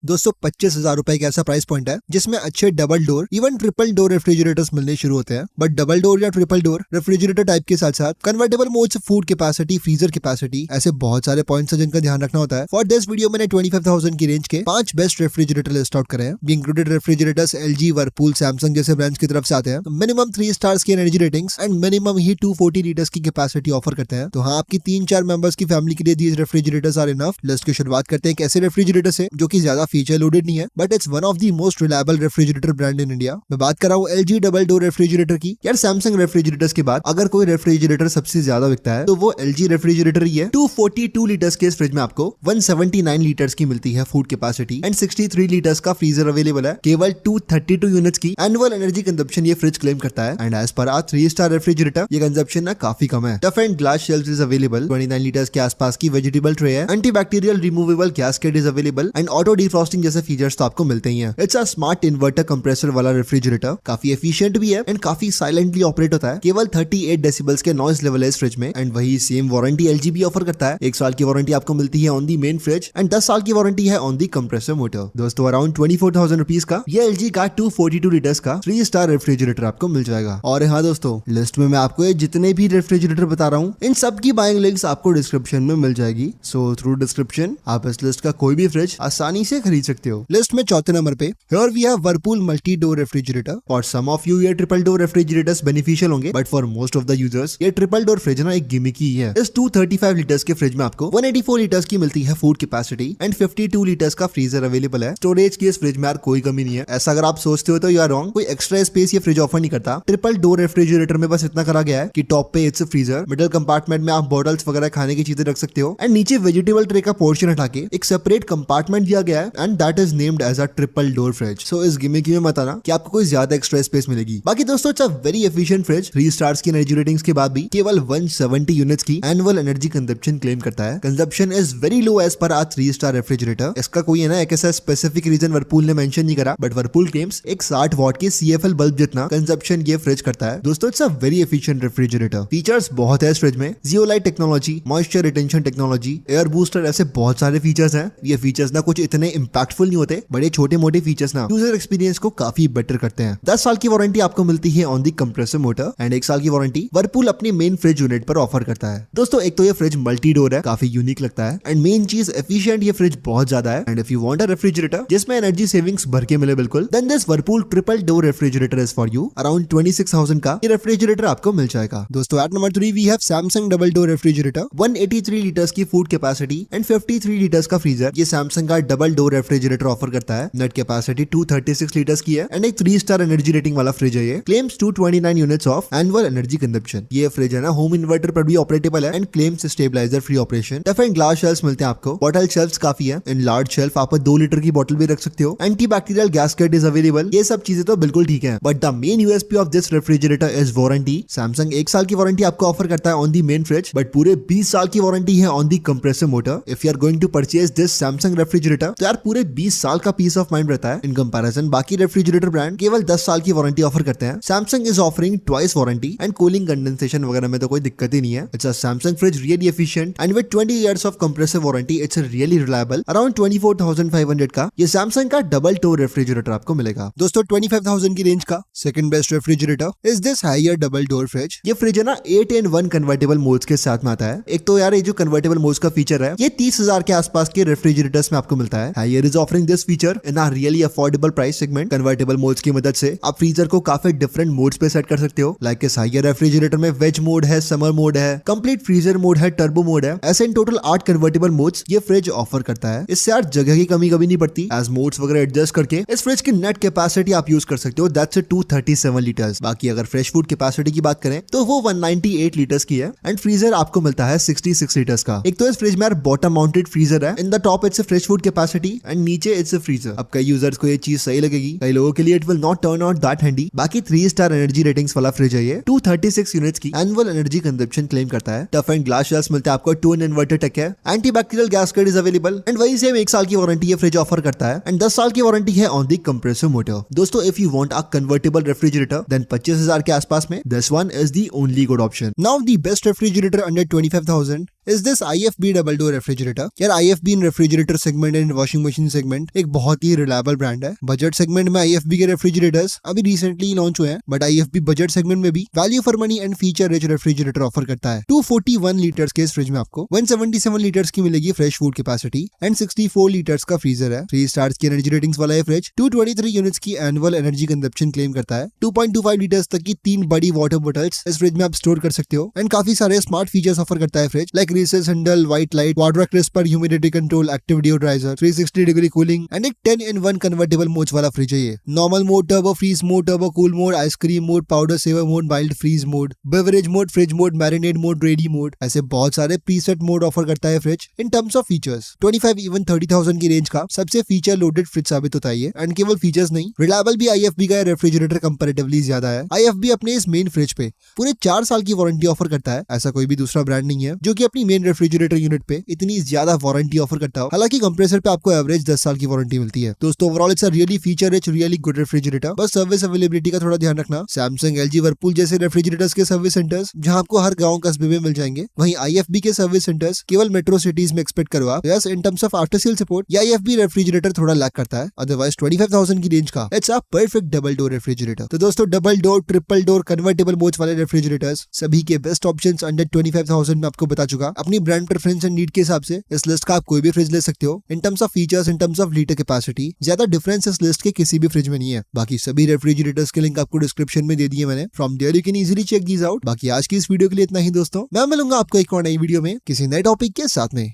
दोस्तों 25,000 रुपए का ऐसा प्राइस पॉइंट है जिसमें अच्छे double door even triple door refrigerators मिलने शुरू होते हैं। बट डबल डोर या ट्रिपल डोर रेफ्रिजरेटर टाइप के साथ साथ convertible modes, food capacity, freezer capacity, ऐसे बहुत सारे पॉइंट्स हैं जिनका ध्यान रखना होता है। फॉर दिस वीडियो मैंने 25,000 की रेंज के 5 बेस्ट रेफ्रिजरेटर लिस्ट आउट करे हैं। Included refrigerators LG, Whirlpool, Samsung जैसे ब्रांड्स की तरफ से आते हैं। मिनिमम 3 स्टार्स की energy ratings and minimum he 240 litres की कैपेसिटी ऑफर करते हैं। तो हाँ, आपकी 3-4 मेंबर्स की फैमिली के लिए these refrigerators are enough. List की शुरुआत करते हैं एक ऐसे रेफ्रिजरेटर से जो कि ज्यादा फीचर लोडेड नहीं है, but it's one of the most reliable refrigerator brand in India. मैं बात कर रहा हूँ LG डबल डोर रेफ्रिजरेटर की। यार सैमसंग रेफ्रिजरेटर्स के बाद अगर कोई रेफ्रिजरेटर सबसे ज्यादा बिकता है तो वो LG रेफ्रिजरेटर ही है। 242 लीटर्स के इस फ्रिज में आपको 179 लीटर्स की मिलती है फूड कैपेसिटी एंड 63 लीटर्स का फ्रीजर अवेलेबल है। केवल 232 यूनिट्स की एनुअल एनर्जी कंजप्शन ये फ्रिज क्लेम करता है and as per 3 star refrigerator ये कंजप्शन ना काफी कम है। Tough and glass shelf is available. 29 litres के आसपास की वेजिटेबल ट्रे है। Antibacterial removable gasket is available and auto defrosting जैसे फीचर्स तो आपको मिलते ही हैं। It's a smart inverter compressor वाला रेफ्रिजरेटर। काफी एफिशिएंट भी है एंड काफी साइलेंटली ऑपरेट होता है। केवल 38 डेसिबल्स के नॉइस लेवल है इस फ्रिज में एंड वही सेम वारंटी LG भी ऑफर करता है। 1 साल की वारंटी आपको मिलती है on the main fridge and 10 साल की वारंटी है ऑन दी कंप्रेसर मोटर। दोस्तों अराउंड 24,000 रुपीज का ये LG का 242 लीटर्स का 3 स्टार रेफ्रिजरेटर आपको मिल जाएगा। और हाँ दोस्तों, लिस्ट में मैं आपको ये जितने भी रेफ्रिजरेटर बता रहा हूँ इन सब की बाइंग लिंक्स आपको डिस्क्रिप्शन में मिल जाएगी। सो थ्रू डिस्क्रिप्शन आप इस लिस्ट का कोई भी फ्रिज आसानी से खरीद सकते हो। लिस्ट में चौथे नंबर पे here we have Whirlpool multi door refrigerator. For some of you ये ट्रिपल डोर रेफ्रिजरेटर्स बेनिफिशियल होंगे, but for most of the users ये ट्रिपल डोर फ्रिज ना एक गिमिक ही है। इस 235 लीटर्स के फ्रिज में आपको 184 लीटर्स की मिलती है फूड कैपेसिटी एंड 52 लीटर्स का फ्रीजर अवेलेबल है। स्टोरेज की इस फ्रिज में यार कोई कमी नहीं है। ऐसा अगर आप सोचते हो तो यू आर रॉन्ग। कोई एक्स्ट्रा स्पेस ये फ्रिज ऑफर नहीं करता। ट्रिपल डोर रेफ्रिजरेटर में बस इतना करा गया है कि टॉप पे इट्स फ्रीजर, मिडिल कंपार्टमेंट में आप बॉटल्स वगैरह खाने की चीजें रख सकते हो एंड नीचे वेजिटेबल ट्रे का पोर्शन हटा के एक सेपरेट कंपार्टमेंट दिया गया है and that is named as a triple door fridge. So इस गिमिक में मत आना कि आपको कोई ज्यादा एक्स्ट्रा स्पेस मिलेगी। बाकी दोस्तों it's a very efficient fridge. 3 stars की एनर्जी रेटिंग्स के बाद भी केवल 170 यूनिट्स की एनुअल एनर्जी कंजप्शन क्लेम करता है। Consumption is very low as per 3 star refrigerator. इसका कोई है ना एक ऐसा स्पेसिफिक रीजन वर्लपूल ने मेंशन नहीं करा, बट वर्लपूल क्लेम्स एक 60 वॉट के CFL बल्ब जितना कंजप्शन ये फ्रिज करता है। दोस्तों it's a very efficient refrigerator. Features बहुत है इस फ्रिज में। Zeolite technology, moisture retention technology, air booster, ऐसे बहुत सारे फीचर्स हैं। ये फीचर्स ना कुछ इतने इंपैक्टफुल नहीं होते, बड़े छोटे मोटे फीचर्स ना यूजर एक्सपीरियंस को काफी बेटर करते हैं। 10 साल की वारंटी आपको मिलती है on the compressor motor and 1 साल की वारंटी वर्लपूल अपनी मेन फ्रिज यूनिट पर ऑफर करता है। दोस्तों एक तो ये फ्रिज मल्टी डोर है, काफी यूनिक लगता है एंड मेन चीज एफिशिएंट ये फ्रिज बहुत ज्यादा है। And if you want a refrigerator जिसमें एनर्जी सेविंग्स भर के मिले बिल्कुल, then this Whirlpool triple door refrigerator is for you. Around 26,000 का ये रेफ्रिजरेटर आपको मिल जाएगा। दोस्तों at number 3 we have Samsung double door refrigerator. 183 litres की फूड कैपेसिटी एंड 53 लीटर्स का फ्रीजर ये सैमसंग का डबल डोर रेफ्रिजरेटर ऑफर करता है। नेट कैपेसिटी 236 लीटर्स की है एंड एक 3 स्टार एनर्जी रेटिंग वाला फ्रिज है ये। Claims 229 units of annual energy consumption. ये फ्रिज है ना होम इन्वर्टर पर भी ऑपरेटेबल है and claims stabiliser free operation. Tough and glass shelves मिलते हैं आपको। बॉटल शेल्फ्स काफी है। इन लार्ज शेल्फ आप 2 लीटर की बोतल भी रख सकते हो। Antibacterial gasket is available. ये सब चीजें तो बिल्कुल ठीक है, but the main USP of this refrigerator is warranty. Samsung 1 साल की वारंटी आपको ऑफर करता है on the main fridge, but पूरे 20 साल की वारंटी है on the compressor motor. If you are going to purchase this Samsung refrigerator तो यार पूरे 20 साल का पीस ऑफ माइंड रहता है। इन कंपैरिजन बाकी रेफ्रिजरेटर ब्रांड केवल 10 साल की वारंटी ऑफर करते हैं। Samsung is offering twice warranty and cooling condensation वगैरह में तो कोई दिक्कत ही नहीं है। It's a Samsung fridge really efficient and with 20 years of compressor warranty it's really reliable. Around 24,500 का ये सैमसंग का डबल डोर रेफ्रिजरेटर आपको मिलेगा। दोस्तों 25,000 की रेंज का second best refrigerator is this Haier double door fridge. ये फ्रिज है ना 8-in-1 कन्वर्टेबल मोड्स के साथ में आता है। एक तो यार ये जो कन्वर्टेबल मोड्स का फीचर है ये 30,000 के आसपास के रेफ्रिजरेटर्स में आपको मिलता है। Haier is offering this feature in a really affordable price segment. Convertible modes की मदद से आप फ्रीजर को काफी डिफरेंट मोड्स पे सेट कर सकते हो। लाइक इस हायर रेफ्रिजरेटर में वेज मोड है, समर मोड है, कंप्लीट फ्रीजर मोड है, टर्बो मोड है। ऐसे इन टोटल 8 कन्वर्टेबल मोड्स ये फ्रिज ऑफर करता है। इससे यार जगह की कमी कभी नहीं पड़ती। एज मोड्स वगैरह एडजस्ट करके इस फ्रिज की नेट कैपेसिटी आप यूज कर सकते हो। That's 237 litres. बाकी अगर फ्रेश फूड कैपेसिटी की बात करें तो वो 198 लीटर्स की है एंड फ्रीजर आपको मिलता है 66 लीटर्स का। एक तो इस फ्रिज में यार बॉटम माउंटेड फ्रीजर है। In the top it's fresh food capacity and नीचे इट्स फ्रीजर। अब कई यूजर्स को ये चीज सही लगेगी, कई लोगों के लिए it will not turn out that handy. बाकी 3 स्टार एनर्जी रेटिंग्स वाला फ्रिज है ये। 236 यूनिट्स की एनुअल एनर्जी कंजप्शन क्लेम करता है। टफ एंड ग्लास शेल्फ्स मिलते हैं आपको। 2-in इन्वर्टर टेक है। Antibacterial gasket is available and वही सेम 1 साल की वारंटी ये फ्रिज ऑफर करता है एंड 10 साल की वारंटी है ऑन दी कंप्रेसर मोटर। दोस्तों if you want a convertible refrigerator then 25,000 के आसपास में this one is the only good option. Now the best refrigerator under 25,000 is this IFB double door refrigerator. यार IFB in refrigerator segment and washing machine refrigeration segment एक बहुत ही reliable brand है। Budget segment में IFB के refrigerators अभी recently launch हुए हैं, but IFB budget segment में भी value for money and feature rich refrigerator offer करता है। 241 लीटर्स के इस फ्रिज में आपको 177 लीटर्स की मिलेगी fresh food capacity and 64 litres का फ्रीजर है। 3 स्टार्स की एनर्जी रेटिंग्स वाला ये फ्रिज 223 यूनिट्स की एनुअल एनर्जी कंजप्शन क्लेम करता है। 2.25 लीटर्स तक की 3 बड़ी वाटर बोटल्स इस फ्रिज में आप स्टोर कर सकते हो एंड काफी सारे स्मार्ट फीचर्स ऑफर करता है fridge, like recess handle, white light, water crisper, humidity control, active deodoriser, 360 degree cooling and एक 10-in-1 कन्वर्टेबल मोड्स वाला फ्रिज है ये। Normal mode, turbo freeze mode, turbo cool mode, ice cream mode, powder saver mode, mild freeze mode, beverage mode, fridge mode, marinate mode, ready mode, ऐसे बहुत सारे preset mode offer करता है fridge. In terms of features 25 even 30,000 की range का सबसे feature loaded fridge साबित होता है एंड केवल फीचर्स नहीं, रिलायबल भी IFB का रेफ्रिजरेटर कंपैरेटिवली ज्यादा है। IFB अपने इस मेन फ्रिज पे पूरे 4 साल की वारंटी ऑफर करता है। ऐसा कोई भी दूसरा ब्रांड नहीं है जो कि अपनी मेन रेफ्रिजरेटर यूनिट पे इतनी ज्यादा वारंटी ऑफर करता हो। हालांकि कंप्रेसर पे आपको एवरेज 10 साल की वारंटी मिलती है। दोस्तों overall it's a really feature rich, really good refrigerator. Bus service availability का थोड़ा ध्यान रखना। सैमसंग, LG, वर्लपूल जैसे रेफ्रिजरेटर्स के सर्विस सेंटर्स जहां आपको हर गांव कस्बे में मिल जाएंगे, वहीं IFB के सर्विस सेंटर्स केवल मेट्रो सिटीज में एक्सपेक्ट करो आप। Yes, in terms of after sale support ये IFB रेफ्रिजरेटर थोड़ा लैक करता है। अदरवाइज 25,000 की रेंज का it's a perfect double door refrigerator. तो दोस्तों double door, triple door, convertible modes वाले रेफ्रिजरेटर्स सभी के बेस्ट ऑप्शंस अंडर 25,000 में आपको बता चुका। अपनी ब्रांड प्रेफरेंस एंड नीड के हिसाब से इस लिस्ट का आप कोई भी फ्रिज ले सकते हो। इन terms of features, in terms of litre capacity ज्यादा डिफरेंस इस लिस्ट के किसी भी फ्रिज में नहीं है। बाकी सभी रेफ्रिजरेटर्स के लिंक आपको डिस्क्रिप्शन में दे दिए मैंने। From there you can easily check these out. बाकी आज की इस वीडियो के लिए इतना ही दोस्तों, मैं मिलूंगा आपको एक और नई वीडियो में किसी नए टॉपिक के साथ में।